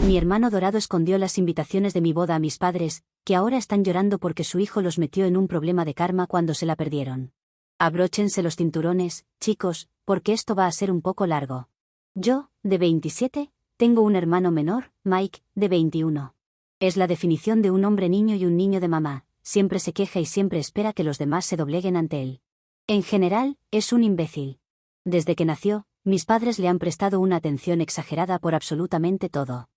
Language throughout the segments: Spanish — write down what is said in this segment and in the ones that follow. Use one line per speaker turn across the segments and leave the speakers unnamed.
Mi hermano dorado escondió las invitaciones de mi boda a mis padres, que ahora están llorando porque su hijo los metió en un problema de karma cuando se la perdieron. Abróchense los cinturones, chicos, porque esto va a ser un poco largo. Yo, de 27, tengo un hermano menor, Mike, de 21. Es la definición de un hombre niño y un niño de mamá, siempre se queja y siempre espera que los demás se dobleguen ante él. En general, es un imbécil. Desde que nació, mis padres le han prestado una atención exagerada por absolutamente todo.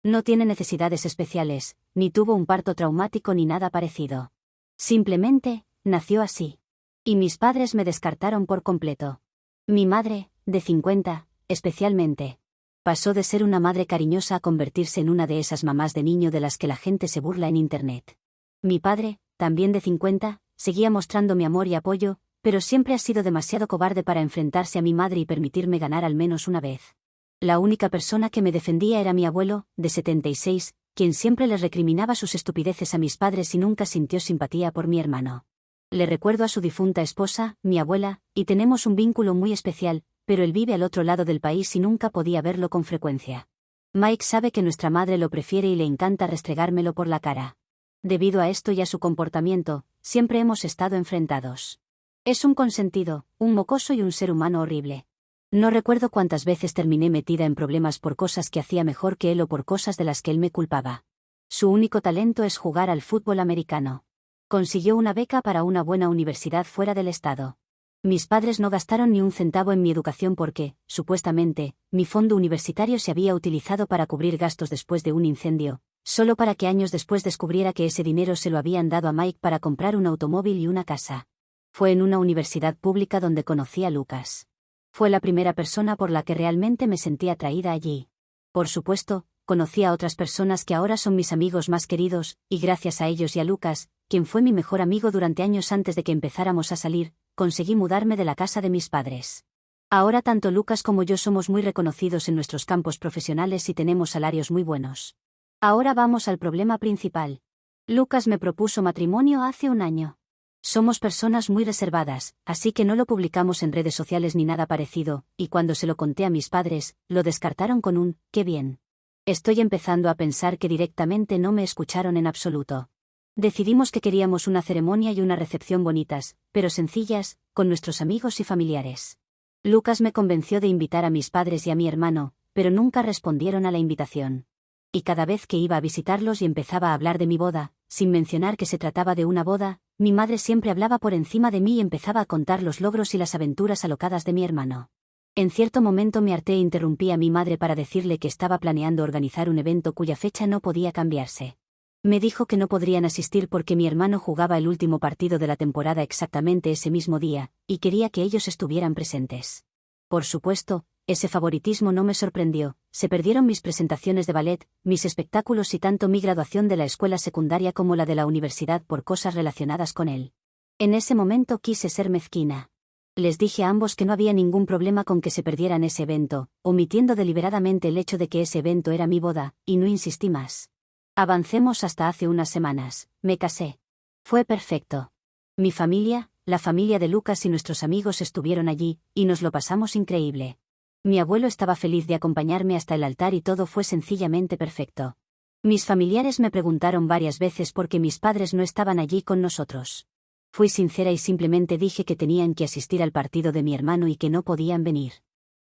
No tiene necesidades especiales, ni tuvo un parto traumático ni nada parecido. Simplemente, nació así. Y mis padres me descartaron por completo. Mi madre, de 50, especialmente. Pasó de ser una madre cariñosa a convertirse en una de esas mamás de niño de las que la gente se burla en Internet. Mi padre, también de 50, seguía mostrando mi amor y apoyo, pero siempre ha sido demasiado cobarde para enfrentarse a mi madre y permitirme ganar al menos una vez. La única persona que me defendía era mi abuelo, de 76, quien siempre les recriminaba sus estupideces a mis padres y nunca sintió simpatía por mi hermano. Le recuerdo a su difunta esposa, mi abuela, y tenemos un vínculo muy especial, pero él vive al otro lado del país y nunca podía verlo con frecuencia. Mike sabe que nuestra madre lo prefiere y le encanta restregármelo por la cara. Debido a esto y a su comportamiento, siempre hemos estado enfrentados. Es un consentido, un mocoso y un ser humano horrible. No recuerdo cuántas veces terminé metida en problemas por cosas que hacía mejor que él o por cosas de las que él me culpaba. Su único talento es jugar al fútbol americano. Consiguió una beca para una buena universidad fuera del estado. Mis padres no gastaron ni un centavo en mi educación porque, supuestamente, mi fondo universitario se había utilizado para cubrir gastos después de un incendio, solo para que años después descubriera que ese dinero se lo habían dado a Mike para comprar un automóvil y una casa. Fue en una universidad pública donde conocí a Lucas. Fue la primera persona por la que realmente me sentí atraída allí. Por supuesto, conocí a otras personas que ahora son mis amigos más queridos, y gracias a ellos y a Lucas, quien fue mi mejor amigo durante años antes de que empezáramos a salir, conseguí mudarme de la casa de mis padres. Ahora tanto Lucas como yo somos muy reconocidos en nuestros campos profesionales y tenemos salarios muy buenos. Ahora vamos al problema principal. Lucas me propuso matrimonio hace un año. Somos personas muy reservadas, así que no lo publicamos en redes sociales ni nada parecido, y cuando se lo conté a mis padres, lo descartaron con un «qué bien». Estoy empezando a pensar que directamente no me escucharon en absoluto. Decidimos que queríamos una ceremonia y una recepción bonitas, pero sencillas, con nuestros amigos y familiares. Lucas me convenció de invitar a mis padres y a mi hermano, pero nunca respondieron a la invitación. Y cada vez que iba a visitarlos y empezaba a hablar de mi boda, sin mencionar que se trataba de una boda, mi madre siempre hablaba por encima de mí y empezaba a contar los logros y las aventuras alocadas de mi hermano. En cierto momento me harté e interrumpí a mi madre para decirle que estaba planeando organizar un evento cuya fecha no podía cambiarse. Me dijo que no podrían asistir porque mi hermano jugaba el último partido de la temporada exactamente ese mismo día, y quería que ellos estuvieran presentes. Por supuesto, ese favoritismo no me sorprendió, se perdieron mis presentaciones de ballet, mis espectáculos y tanto mi graduación de la escuela secundaria como la de la universidad por cosas relacionadas con él. En ese momento quise ser mezquina. Les dije a ambos que no había ningún problema con que se perdieran ese evento, omitiendo deliberadamente el hecho de que ese evento era mi boda, y no insistí más. Avancemos hasta hace unas semanas, me casé. Fue perfecto. Mi familia, la familia de Lucas y nuestros amigos estuvieron allí, y nos lo pasamos increíble. Mi abuelo estaba feliz de acompañarme hasta el altar y todo fue sencillamente perfecto. Mis familiares me preguntaron varias veces por qué mis padres no estaban allí con nosotros. Fui sincera y simplemente dije que tenían que asistir al partido de mi hermano y que no podían venir.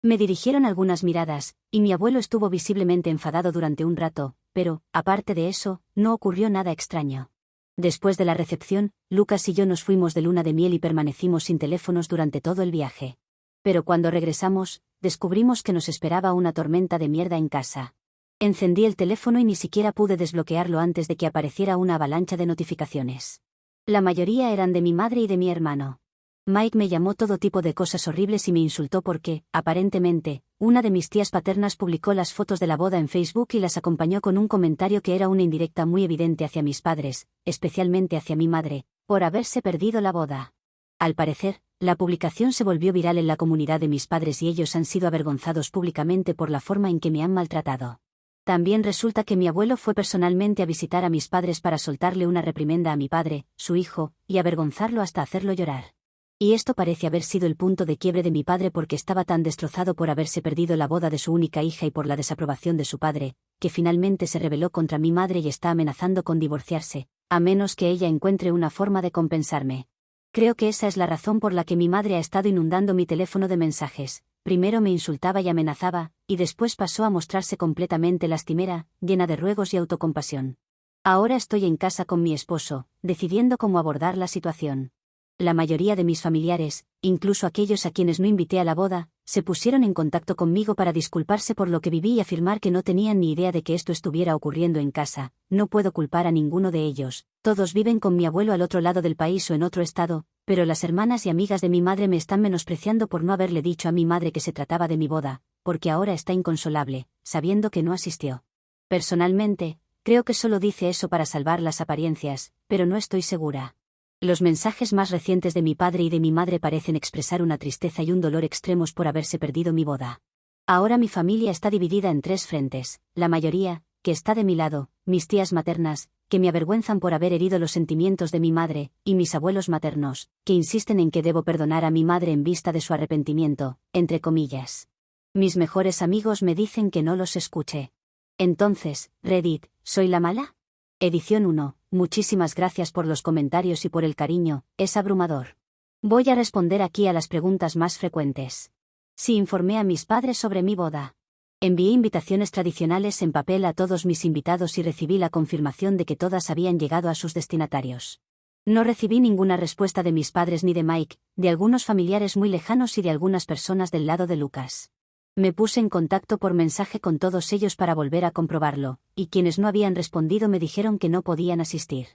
Me dirigieron algunas miradas, y mi abuelo estuvo visiblemente enfadado durante un rato, pero, aparte de eso, no ocurrió nada extraño. Después de la recepción, Lucas y yo nos fuimos de luna de miel y permanecimos sin teléfonos durante todo el viaje. Pero cuando regresamos, descubrimos que nos esperaba una tormenta de mierda en casa. Encendí el teléfono y ni siquiera pude desbloquearlo antes de que apareciera una avalancha de notificaciones. La mayoría eran de mi madre y de mi hermano. Mike me llamó todo tipo de cosas horribles y me insultó porque, aparentemente, una de mis tías paternas publicó las fotos de la boda en Facebook y las acompañó con un comentario que era una indirecta muy evidente hacia mis padres, especialmente hacia mi madre, por haberse perdido la boda. Al parecer, la publicación se volvió viral en la comunidad de mis padres y ellos han sido avergonzados públicamente por la forma en que me han maltratado. También resulta que mi abuelo fue personalmente a visitar a mis padres para soltarle una reprimenda a mi padre, su hijo, y avergonzarlo hasta hacerlo llorar. Y esto parece haber sido el punto de quiebre de mi padre porque estaba tan destrozado por haberse perdido la boda de su única hija y por la desaprobación de su padre, que finalmente se rebeló contra mi madre y está amenazando con divorciarse, a menos que ella encuentre una forma de compensarme. Creo que esa es la razón por la que mi madre ha estado inundando mi teléfono de mensajes. Primero me insultaba y amenazaba, y después pasó a mostrarse completamente lastimera, llena de ruegos y autocompasión. Ahora estoy en casa con mi esposo, decidiendo cómo abordar la situación. La mayoría de mis familiares, incluso aquellos a quienes no invité a la boda, se pusieron en contacto conmigo para disculparse por lo que viví y afirmar que no tenían ni idea de que esto estuviera ocurriendo en casa. No puedo culpar a ninguno de ellos. Todos viven con mi abuelo al otro lado del país o en otro estado, pero las hermanas y amigas de mi madre me están menospreciando por no haberle dicho a mi madre que se trataba de mi boda, porque ahora está inconsolable, sabiendo que no asistió. Personalmente, creo que solo dice eso para salvar las apariencias, pero no estoy segura. Los mensajes más recientes de mi padre y de mi madre parecen expresar una tristeza y un dolor extremos por haberse perdido mi boda. Ahora mi familia está dividida en 3 frentes: la mayoría, que está de mi lado, mis tías maternas, que me avergüenzan por haber herido los sentimientos de mi madre, y mis abuelos maternos, que insisten en que debo perdonar a mi madre en vista de su arrepentimiento, entre comillas. Mis mejores amigos me dicen que no los escuche. Entonces, Reddit, ¿soy la mala? Edición 1. Muchísimas gracias por los comentarios y por el cariño, es abrumador. Voy a responder aquí a las preguntas más frecuentes. Si informé a mis padres sobre mi boda. Envié invitaciones tradicionales en papel a todos mis invitados y recibí la confirmación de que todas habían llegado a sus destinatarios. No recibí ninguna respuesta de mis padres ni de Mike, de algunos familiares muy lejanos y de algunas personas del lado de Lucas. Me puse en contacto por mensaje con todos ellos para volver a comprobarlo, y quienes no habían respondido me dijeron que no podían asistir.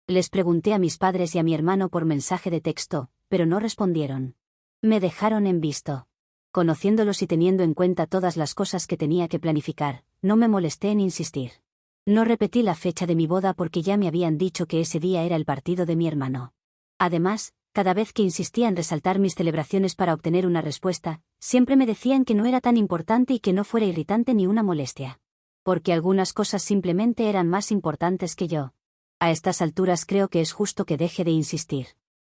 Les pregunté a mis padres y a mi hermano por mensaje de texto, pero no respondieron. Me dejaron en visto. Conociéndolos y teniendo en cuenta todas las cosas que tenía que planificar, no me molesté en insistir. No repetí la fecha de mi boda porque ya me habían dicho que ese día era el partido de mi hermano. Además, cada vez que insistía en resaltar mis celebraciones para obtener una respuesta, siempre me decían que no era tan importante y que no fuera irritante ni una molestia. Porque algunas cosas simplemente eran más importantes que yo. A estas alturas creo que es justo que deje de insistir.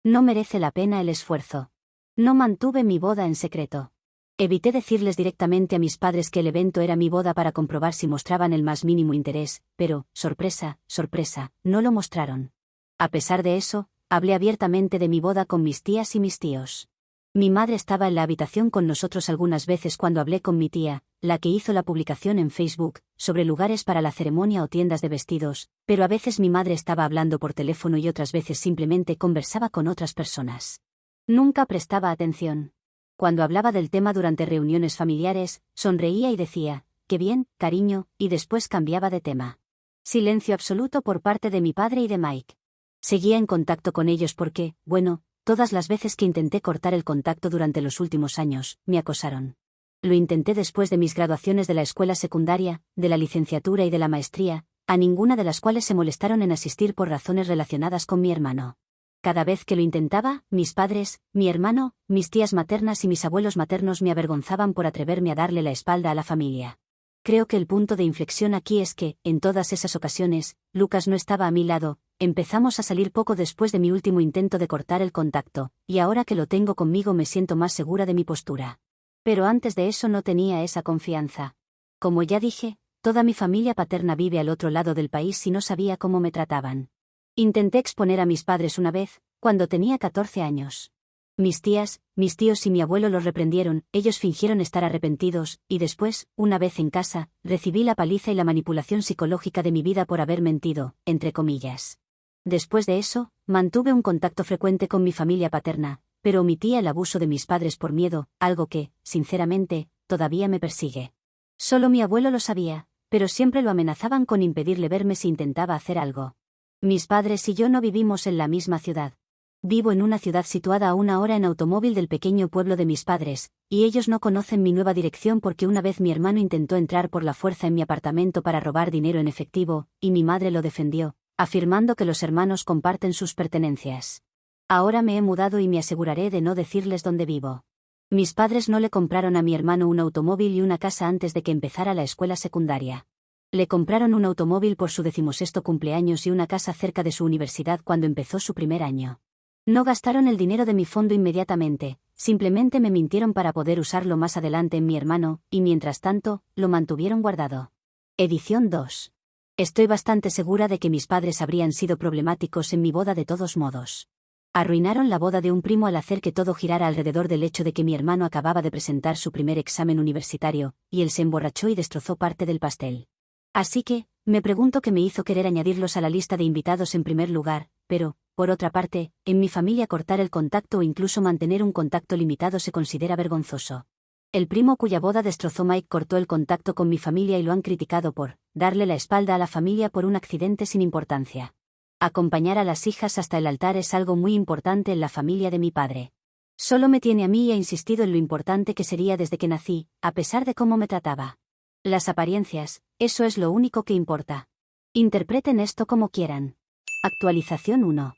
No merece la pena el esfuerzo. No mantuve mi boda en secreto. Evité decirles directamente a mis padres que el evento era mi boda para comprobar si mostraban el más mínimo interés, pero, sorpresa, sorpresa, no lo mostraron. A pesar de eso, hablé abiertamente de mi boda con mis tías y mis tíos. Mi madre estaba en la habitación con nosotros algunas veces cuando hablé con mi tía, la que hizo la publicación en Facebook, sobre lugares para la ceremonia o tiendas de vestidos, pero a veces mi madre estaba hablando por teléfono y otras veces simplemente conversaba con otras personas. Nunca prestaba atención. Cuando hablaba del tema durante reuniones familiares, sonreía y decía, «Qué bien, cariño», y después cambiaba de tema. Silencio absoluto por parte de mi padre y de Mike. Seguía en contacto con ellos porque, bueno, todas las veces que intenté cortar el contacto durante los últimos años, me acosaron. Lo intenté después de mis graduaciones de la escuela secundaria, de la licenciatura y de la maestría, a ninguna de las cuales se molestaron en asistir por razones relacionadas con mi hermano. Cada vez que lo intentaba, mis padres, mi hermano, mis tías maternas y mis abuelos maternos me avergonzaban por atreverme a darle la espalda a la familia. Creo que el punto de inflexión aquí es que, en todas esas ocasiones, Lucas no estaba a mi lado. Empezamos a salir poco después de mi último intento de cortar el contacto, y ahora que lo tengo conmigo me siento más segura de mi postura. Pero antes de eso no tenía esa confianza. Como ya dije, toda mi familia paterna vive al otro lado del país y no sabía cómo me trataban. Intenté exponer a mis padres una vez, cuando tenía 14 años. Mis tías, mis tíos y mi abuelo los reprendieron, ellos fingieron estar arrepentidos, y después, una vez en casa, recibí la paliza y la manipulación psicológica de mi vida por haber mentido, entre comillas. Después de eso, mantuve un contacto frecuente con mi familia paterna, pero omitía el abuso de mis padres por miedo, algo que, sinceramente, todavía me persigue. Solo mi abuelo lo sabía, pero siempre lo amenazaban con impedirle verme si intentaba hacer algo. Mis padres y yo no vivimos en la misma ciudad. Vivo en una ciudad situada a 1 hora en automóvil del pequeño pueblo de mis padres, y ellos no conocen mi nueva dirección porque una vez mi hermano intentó entrar por la fuerza en mi apartamento para robar dinero en efectivo, y mi madre lo defendió, afirmando que los hermanos comparten sus pertenencias. Ahora me he mudado y me aseguraré de no decirles dónde vivo. Mis padres no le compraron a mi hermano un automóvil y una casa antes de que empezara la escuela secundaria. Le compraron un automóvil por su 16º cumpleaños y una casa cerca de su universidad cuando empezó su primer año. No gastaron el dinero de mi fondo inmediatamente, simplemente me mintieron para poder usarlo más adelante en mi hermano, y mientras tanto, lo mantuvieron guardado. Edición 2. Estoy bastante segura de que mis padres habrían sido problemáticos en mi boda de todos modos. Arruinaron la boda de un primo al hacer que todo girara alrededor del hecho de que mi hermano acababa de presentar su primer examen universitario, y él se emborrachó y destrozó parte del pastel. Así que, me pregunto qué me hizo querer añadirlos a la lista de invitados en primer lugar, pero, por otra parte, en mi familia cortar el contacto o incluso mantener un contacto limitado se considera vergonzoso. El primo cuya boda destrozó Mike cortó el contacto con mi familia y lo han criticado por darle la espalda a la familia por un accidente sin importancia. Acompañar a las hijas hasta el altar es algo muy importante en la familia de mi padre. Solo me tiene a mí y ha insistido en lo importante que sería desde que nací, a pesar de cómo me trataba. Las apariencias, eso es lo único que importa. Interpreten esto como quieran. Actualización 1.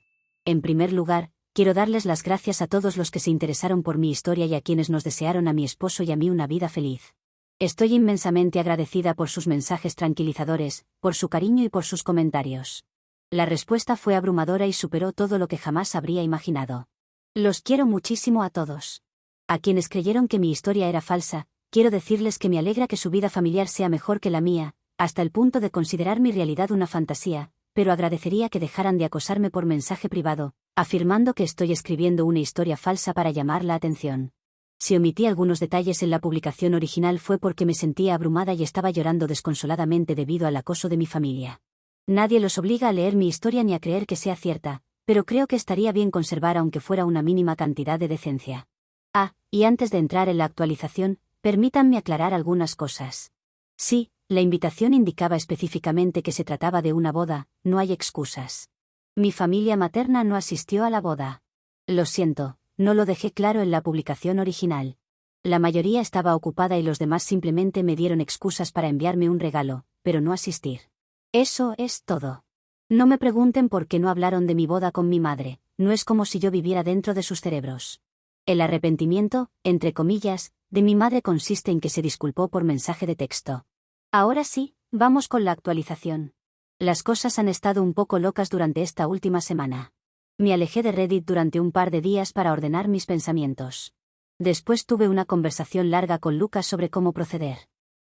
En primer lugar, quiero darles las gracias a todos los que se interesaron por mi historia y a quienes nos desearon a mi esposo y a mí una vida feliz. Estoy inmensamente agradecida por sus mensajes tranquilizadores, por su cariño y por sus comentarios. La respuesta fue abrumadora y superó todo lo que jamás habría imaginado. Los quiero muchísimo a todos. A quienes creyeron que mi historia era falsa, quiero decirles que me alegra que su vida familiar sea mejor que la mía, hasta el punto de considerar mi realidad una fantasía, pero agradecería que dejaran de acosarme por mensaje privado, afirmando que estoy escribiendo una historia falsa para llamar la atención. Si omití algunos detalles en la publicación original fue porque me sentía abrumada y estaba llorando desconsoladamente debido al acoso de mi familia. Nadie los obliga a leer mi historia ni a creer que sea cierta, pero creo que estaría bien conservar aunque fuera una mínima cantidad de decencia. Y antes de entrar en la actualización, permítanme aclarar algunas cosas. Sí, la invitación indicaba específicamente que se trataba de una boda, no hay excusas. Mi familia materna no asistió a la boda. Lo siento, no lo dejé claro en la publicación original. La mayoría estaba ocupada y los demás simplemente me dieron excusas para enviarme un regalo, pero no asistir. Eso es todo. No me pregunten por qué no hablaron de mi boda con mi madre, no es como si yo viviera dentro de sus cerebros. El arrepentimiento, entre comillas, de mi madre consiste en que se disculpó por mensaje de texto. Ahora sí, vamos con la actualización. Las cosas han estado un poco locas durante esta última semana. Me alejé de Reddit durante un par de días para ordenar mis pensamientos. Después tuve una conversación larga con Lucas sobre cómo proceder.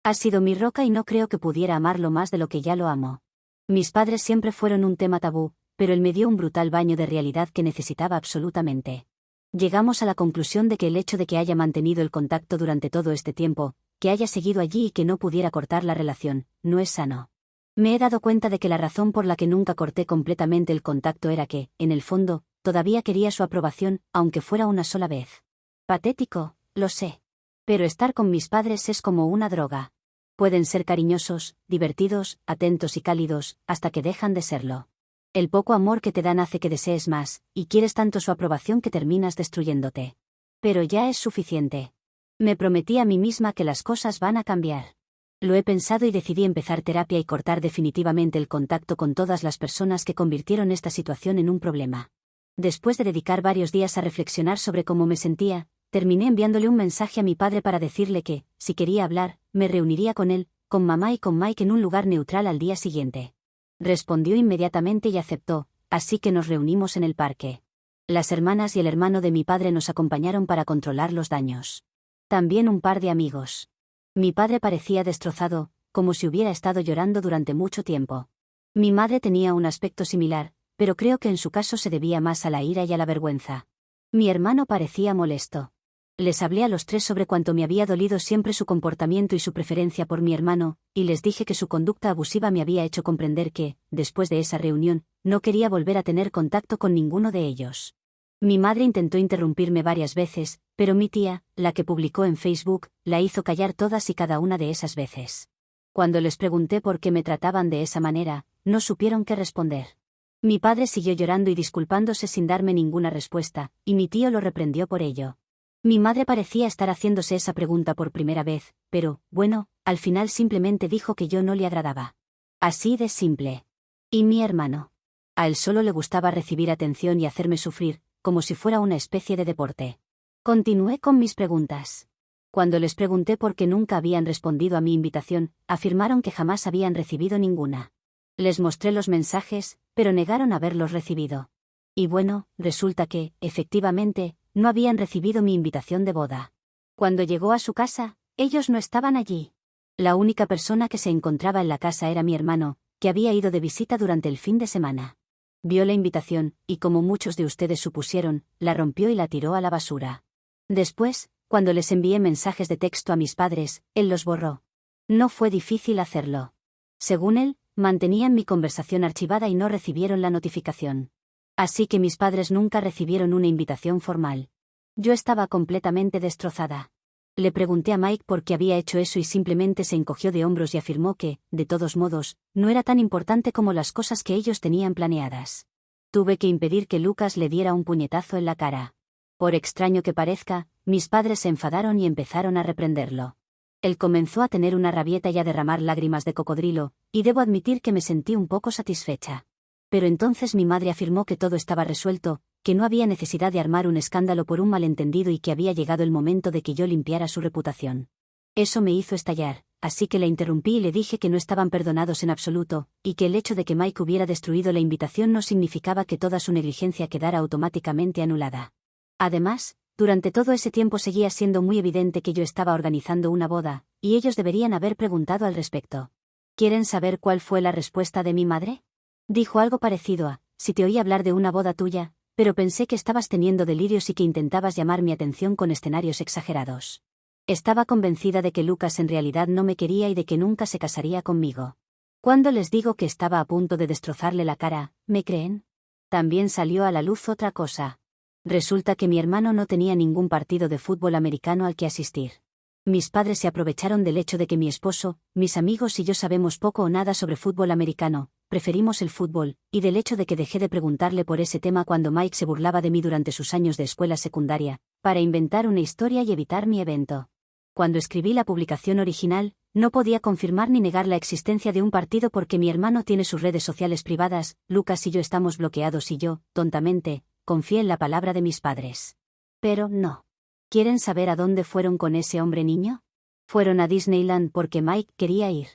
Ha sido mi roca y no creo que pudiera amarlo más de lo que ya lo amo. Mis padres siempre fueron un tema tabú, pero él me dio un brutal baño de realidad que necesitaba absolutamente. Llegamos a la conclusión de que el hecho de que haya mantenido el contacto durante todo este tiempo, que haya seguido allí y que no pudiera cortar la relación, no es sano. Me he dado cuenta de que la razón por la que nunca corté completamente el contacto era que, en el fondo, todavía quería su aprobación, aunque fuera una sola vez. Patético, lo sé. Pero estar con mis padres es como una droga. Pueden ser cariñosos, divertidos, atentos y cálidos, hasta que dejan de serlo. El poco amor que te dan hace que desees más, y quieres tanto su aprobación que terminas destruyéndote. Pero ya es suficiente. Me prometí a mí misma que las cosas van a cambiar. Lo he pensado y decidí empezar terapia y cortar definitivamente el contacto con todas las personas que convirtieron esta situación en un problema. Después de dedicar varios días a reflexionar sobre cómo me sentía, terminé enviándole un mensaje a mi padre para decirle que, si quería hablar, me reuniría con él, con mamá y con Mike en un lugar neutral al día siguiente. Respondió inmediatamente y aceptó, así que nos reunimos en el parque. Las hermanas y el hermano de mi padre nos acompañaron para controlar los daños. También un par de amigos. Mi padre parecía destrozado, como si hubiera estado llorando durante mucho tiempo. Mi madre tenía un aspecto similar, pero creo que en su caso se debía más a la ira y a la vergüenza. Mi hermano parecía molesto. Les hablé a los tres sobre cuánto me había dolido siempre su comportamiento y su preferencia por mi hermano, y les dije que su conducta abusiva me había hecho comprender que, después de esa reunión, no quería volver a tener contacto con ninguno de ellos. Mi madre intentó interrumpirme varias veces, pero mi tía, la que publicó en Facebook, la hizo callar todas y cada una de esas veces. Cuando les pregunté por qué me trataban de esa manera, no supieron qué responder. Mi padre siguió llorando y disculpándose sin darme ninguna respuesta, y mi tío lo reprendió por ello. Mi madre parecía estar haciéndose esa pregunta por primera vez, pero, bueno, al final simplemente dijo que yo no le agradaba. Así de simple. ¿Y mi hermano? A él solo le gustaba recibir atención y hacerme sufrir, como si fuera una especie de deporte. Continué con mis preguntas. Cuando les pregunté por qué nunca habían respondido a mi invitación, afirmaron que jamás habían recibido ninguna. Les mostré los mensajes, pero negaron haberlos recibido. Y bueno, resulta que, efectivamente, no habían recibido mi invitación de boda. Cuando llegó a su casa, ellos no estaban allí. La única persona que se encontraba en la casa era mi hermano, que había ido de visita durante el fin de semana. Vio la invitación, y como muchos de ustedes supusieron, la rompió y la tiró a la basura. Después, cuando les envié mensajes de texto a mis padres, él los borró. No fue difícil hacerlo. Según él, mantenían mi conversación archivada y no recibieron la notificación. Así que mis padres nunca recibieron una invitación formal. Yo estaba completamente destrozada. Le pregunté a Mike por qué había hecho eso y simplemente se encogió de hombros y afirmó que, de todos modos, no era tan importante como las cosas que ellos tenían planeadas. Tuve que impedir que Lucas le diera un puñetazo en la cara. Por extraño que parezca, mis padres se enfadaron y empezaron a reprenderlo. Él comenzó a tener una rabieta y a derramar lágrimas de cocodrilo, y debo admitir que me sentí un poco satisfecha. Pero entonces mi madre afirmó que todo estaba resuelto, que no había necesidad de armar un escándalo por un malentendido y que había llegado el momento de que yo limpiara su reputación. Eso me hizo estallar, así que la interrumpí y le dije que no estaban perdonados en absoluto, y que el hecho de que Mike hubiera destruido la invitación no significaba que toda su negligencia quedara automáticamente anulada. Además, durante todo ese tiempo seguía siendo muy evidente que yo estaba organizando una boda, y ellos deberían haber preguntado al respecto. ¿Quieren saber cuál fue la respuesta de mi madre? Dijo algo parecido a: si te oí hablar de una boda tuya, pero pensé que estabas teniendo delirios y que intentabas llamar mi atención con escenarios exagerados. Estaba convencida de que Lucas en realidad no me quería y de que nunca se casaría conmigo. Cuando les digo que estaba a punto de destrozarle la cara, ¿me creen? También salió a la luz otra cosa. Resulta que mi hermano no tenía ningún partido de fútbol americano al que asistir. Mis padres se aprovecharon del hecho de que mi esposo, mis amigos y yo sabemos poco o nada sobre fútbol americano, preferimos el fútbol, y del hecho de que dejé de preguntarle por ese tema cuando Mike se burlaba de mí durante sus años de escuela secundaria, para inventar una historia y evitar mi evento. Cuando escribí la publicación original, no podía confirmar ni negar la existencia de un partido porque mi hermano tiene sus redes sociales privadas, Lucas y yo estamos bloqueados y yo, tontamente, confié en la palabra de mis padres. Pero no. ¿Quieren saber a dónde fueron con ese hombre niño? Fueron a Disneyland porque Mike quería ir.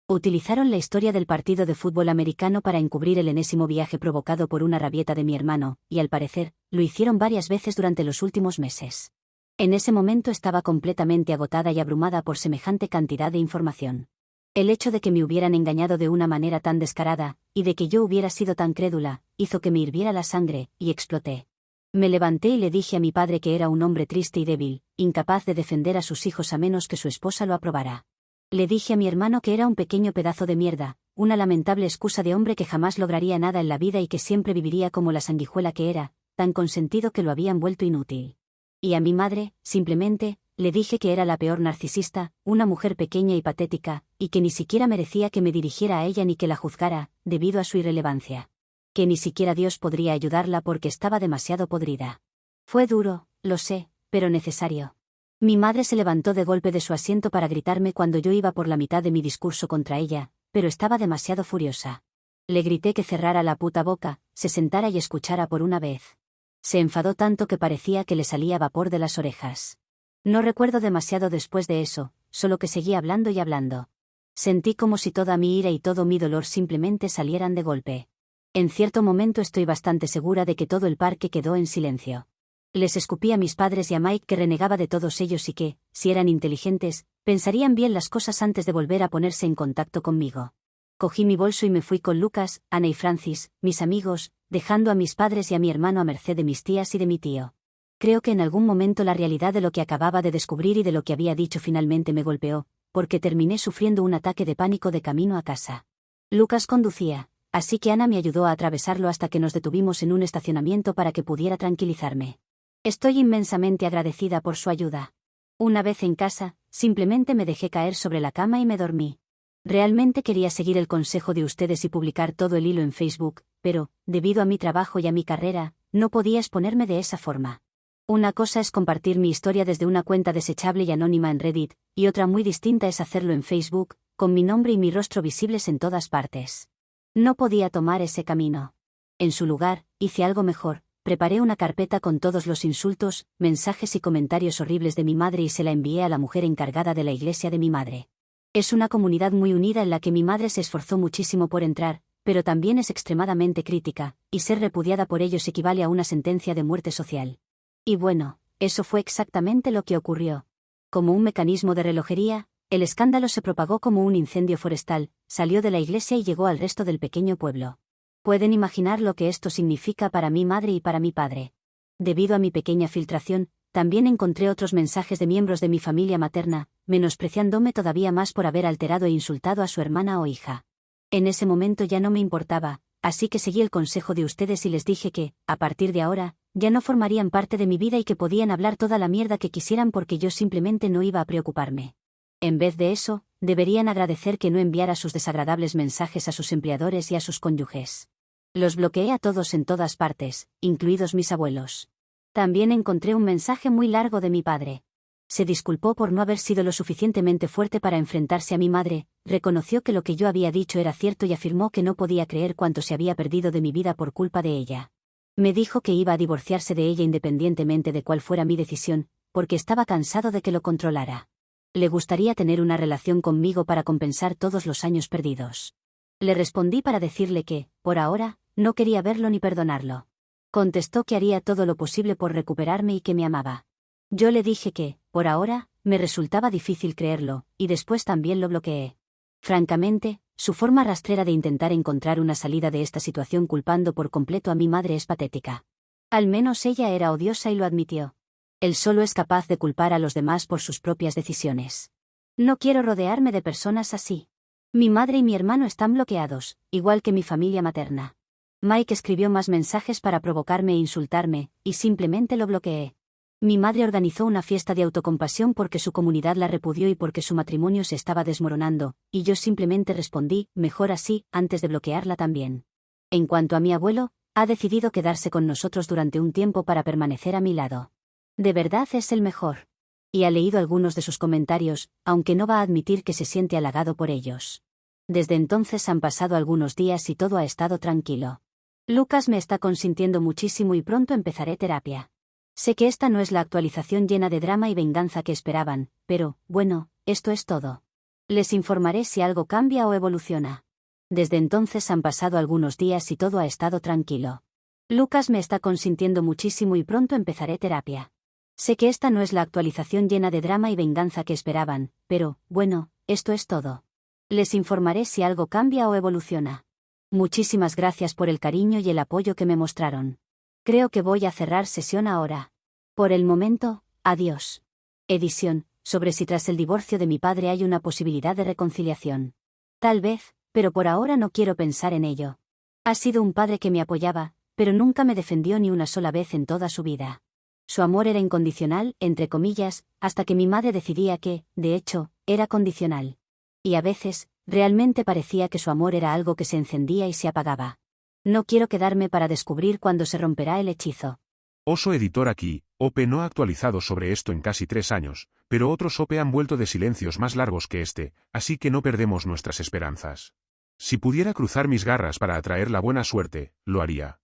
Utilizaron la historia del partido de fútbol americano para encubrir el enésimo viaje provocado por una rabieta de mi hermano, y al parecer, lo hicieron varias veces durante los últimos meses. En ese momento estaba completamente agotada y abrumada por semejante cantidad de información. El hecho de que me hubieran engañado de una manera tan descarada, y de que yo hubiera sido tan crédula, hizo que me hirviera la sangre, y exploté. Me levanté y le dije a mi padre que era un hombre triste y débil, incapaz de defender a sus hijos a menos que su esposa lo aprobara. Le dije a mi hermano que era un pequeño pedazo de mierda, una lamentable excusa de hombre que jamás lograría nada en la vida y que siempre viviría como la sanguijuela que era, tan consentido que lo habían vuelto inútil. Y a mi madre, simplemente, le dije que era la peor narcisista, una mujer pequeña y patética, y que ni siquiera merecía que me dirigiera a ella ni que la juzgara, debido a su irrelevancia. Que ni siquiera Dios podría ayudarla porque estaba demasiado podrida. Fue duro, lo sé, pero necesario. Mi madre se levantó de golpe de su asiento para gritarme cuando yo iba por la mitad de mi discurso contra ella, pero estaba demasiado furiosa. Le grité que cerrara la puta boca, se sentara y escuchara por una vez. Se enfadó tanto que parecía que le salía vapor de las orejas. No recuerdo demasiado después de eso, solo que seguía hablando y hablando. Sentí como si toda mi ira y todo mi dolor simplemente salieran de golpe. En cierto momento estoy bastante segura de que todo el parque quedó en silencio. Les escupí a mis padres y a Mike que renegaba de todos ellos y que, si eran inteligentes, pensarían bien las cosas antes de volver a ponerse en contacto conmigo. Cogí mi bolso y me fui con Lucas, Ana y Francis, mis amigos, dejando a mis padres y a mi hermano a merced de mis tías y de mi tío. Creo que en algún momento la realidad de lo que acababa de descubrir y de lo que había dicho finalmente me golpeó, porque terminé sufriendo un ataque de pánico de camino a casa. Lucas conducía. Así que Ana me ayudó a atravesarlo hasta que nos detuvimos en un estacionamiento para que pudiera tranquilizarme. Estoy inmensamente agradecida por su ayuda. Una vez en casa, simplemente me dejé caer sobre la cama y me dormí. Realmente quería seguir el consejo de ustedes y publicar todo el hilo en Facebook, pero, debido a mi trabajo y a mi carrera, no podía exponerme de esa forma. Una cosa es compartir mi historia desde una cuenta desechable y anónima en Reddit, y otra muy distinta es hacerlo en Facebook, con mi nombre y mi rostro visibles en todas partes. No podía tomar ese camino. En su lugar, hice algo mejor, preparé una carpeta con todos los insultos, mensajes y comentarios horribles de mi madre y se la envié a la mujer encargada de la iglesia de mi madre. Es una comunidad muy unida en la que mi madre se esforzó muchísimo por entrar, pero también es extremadamente crítica, y ser repudiada por ellos equivale a una sentencia de muerte social. Y bueno, eso fue exactamente lo que ocurrió. Como un mecanismo de relojería, el escándalo se propagó como un incendio forestal, salió de la iglesia y llegó al resto del pequeño pueblo. Pueden imaginar lo que esto significa para mi madre y para mi padre. Debido a mi pequeña filtración, también encontré otros mensajes de miembros de mi familia materna, menospreciándome todavía más por haber alterado e insultado a su hermana o hija. En ese momento ya no me importaba, así que seguí el consejo de ustedes y les dije que, a partir de ahora, ya no formarían parte de mi vida y que podían hablar toda la mierda que quisieran porque yo simplemente no iba a preocuparme. En vez de eso, deberían agradecer que no enviara sus desagradables mensajes a sus empleadores y a sus cónyuges. Los bloqueé a todos en todas partes, incluidos mis abuelos. También encontré un mensaje muy largo de mi padre. Se disculpó por no haber sido lo suficientemente fuerte para enfrentarse a mi madre, reconoció que lo que yo había dicho era cierto y afirmó que no podía creer cuánto se había perdido de mi vida por culpa de ella. Me dijo que iba a divorciarse de ella independientemente de cuál fuera mi decisión, porque estaba cansado de que lo controlara. Le gustaría tener una relación conmigo para compensar todos los años perdidos. Le respondí para decirle que, por ahora, no quería verlo ni perdonarlo. Contestó que haría todo lo posible por recuperarme y que me amaba. Yo le dije que, por ahora, me resultaba difícil creerlo, y después también lo bloqueé. Francamente, su forma rastrera de intentar encontrar una salida de esta situación culpando por completo a mi madre es patética. Al menos ella era odiosa y lo admitió. Él solo es capaz de culpar a los demás por sus propias decisiones. No quiero rodearme de personas así. Mi madre y mi hermano están bloqueados, igual que mi familia materna. Mike escribió más mensajes para provocarme e insultarme, y simplemente lo bloqueé. Mi madre organizó una fiesta de autocompasión porque su comunidad la repudió y porque su matrimonio se estaba desmoronando, y yo simplemente respondí, mejor así, antes de bloquearla también. En cuanto a mi abuelo, ha decidido quedarse con nosotros durante un tiempo para permanecer a mi lado. De verdad es el mejor. Y ha leído algunos de sus comentarios, aunque no va a admitir que se siente halagado por ellos. Desde entonces han pasado algunos días y todo ha estado tranquilo. Lucas me está consintiendo muchísimo y pronto empezaré terapia. Sé que esta no es la actualización llena de drama y venganza que esperaban, pero, bueno, esto es todo. Les informaré si algo cambia o evoluciona. Desde entonces han pasado algunos días y todo ha estado tranquilo. Lucas me está consintiendo muchísimo y pronto empezaré terapia. Sé que esta no es la actualización llena de drama y venganza que esperaban, pero, bueno, esto es todo. Les informaré si algo cambia o evoluciona. Muchísimas gracias por el cariño y el apoyo que me mostraron. Creo que voy a cerrar sesión ahora. Por el momento, adiós. Edición, sobre si tras el divorcio de mi padre hay una posibilidad de reconciliación. Tal vez, pero por ahora no quiero pensar en ello. Ha sido un padre que me apoyaba, pero nunca me defendió ni una sola vez en toda su vida. Su amor era incondicional, entre comillas, hasta que mi madre decidía que, de hecho, era condicional. Y a veces, realmente parecía que su amor era algo que se encendía y se apagaba. No quiero quedarme para descubrir cuándo se romperá el hechizo.
Oso Editor aquí, OP no ha actualizado sobre esto en casi 3 años, pero otros OP han vuelto de silencios más largos que este, así que no perdemos nuestras esperanzas. Si pudiera cruzar mis garras para atraer la buena suerte, lo haría.